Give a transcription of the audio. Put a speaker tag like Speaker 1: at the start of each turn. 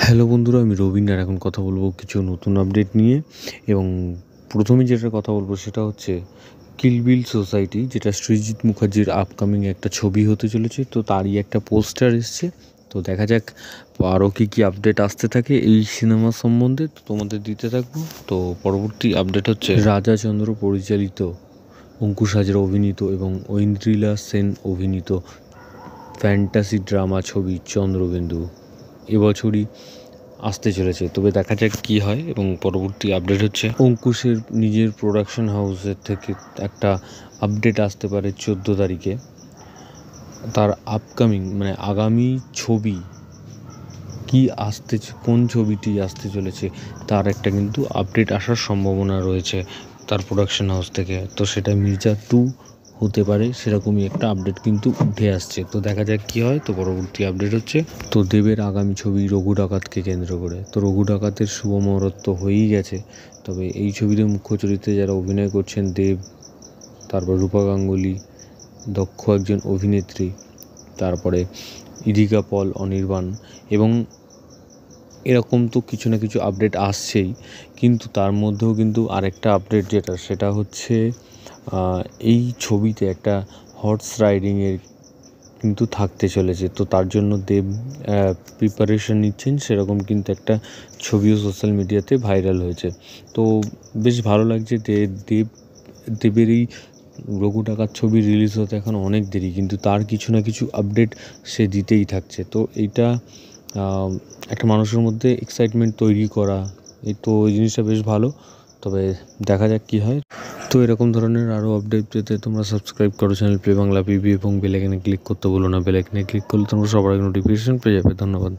Speaker 1: Hello বন্ধুরা, আমি রবিন আর এখন কথা বলবো কিছু নতুন আপডেট নিয়ে। এবং প্রথমে যেটা কথা বলবো সেটা হচ্ছে কিল বিল সোসাইটি, যেটা সৃজিত মুখার্জির আপকামিং একটা ছবি হতে চলেছে। তো তারই একটা পোস্টার এসছে। তো দেখা যাক আরও কী আপডেট আসতে থাকে এই সিনেমা সম্বন্ধে, তো তোমাদের দিতে থাকবো। তো পরবর্তী আপডেট হচ্ছে রাজা চন্দ্র পরিচালিত, অঙ্কুশ হাজরা অভিনীত এবং ঐন্দ্রিলা সেন অভিনীত ফ্যান্টাসি ড্রামা ছবি চন্দ্রবিন্দু এবছরই আসতে চলেছে। তবে দেখা যাক কী হয়। এবং পরবর্তী আপডেট হচ্ছে অঙ্কুশের নিজের প্রোডাকশন হাউসের থেকে একটা আপডেট আসতে পারে 14 তারিখে। তার আপকামিং মানে আগামী ছবি কি আসতে, কোন ছবিটি আসতে চলেছে তার একটা কিন্তু আপডেট আসার সম্ভাবনা রয়েছে তার প্রোডাকশন হাউস থেকে। তো সেটা মির্জা 2 হতে পারে, সেরকমই একটা আপডেট কিন্তু উঠে আসছে। তো দেখা যাক কী হয়। তো পরবর্তী আপডেট হচ্ছে তো দেবের আগামী ছবি রঘু ডাকাতকে কেন্দ্র করে। তো রঘু ডাকাতের শুভ মুহূর্ত হয়েই গেছে। তবে এই ছবিতে মুখ্য চরিত্রে যারা অভিনয় করছেন দেব, তারপর রূপা গাঙ্গুলি, দক্ষ একজন অভিনেত্রী, তারপরে ইদিকা পল, অনির্বাণ, এবং এরকম তো কিছু না কিছু আপডেট আসছেই। কিন্তু তার মধ্যেও কিন্তু আরেকটা আপডেট যেটা, সেটা হচ্ছে এই ছবিতে একটা হর্স রাইডিংয়ের কিন্তু থাকতে চলেছে। তো তার জন্য দেব প্রিপারেশন নিচ্ছেন, সেরকম কিন্তু একটা ছবিও সোশ্যাল মিডিয়াতে ভাইরাল হয়েছে। তো বেশ ভালো লাগছে। দেবের এই রঘু ডাকাত ছবি রিলিজ হতে এখন অনেক দেরি, কিন্তু তার কিছু না কিছু আপডেট সে দিতেই থাকছে। তো এইটা একটা মানুষের মধ্যে এক্সাইটমেন্ট তৈরি করা, তো ওই জিনিসটা বেশ ভালো। তবে দেখা যাক কী হয়। তো এরকম ধরনের আরও আপডেট পেতে তোমরা সাবস্ক্রাইব করো চ্যানেল প্লে বাংলা পিবি এবং বেল আইকনে ক্লিক করতে ভুলো না। বেল আইকনে ক্লিক করলে তোমরা সবার আগে নোটিফিকেশন পেয়ে যাবে। ধন্যবাদ।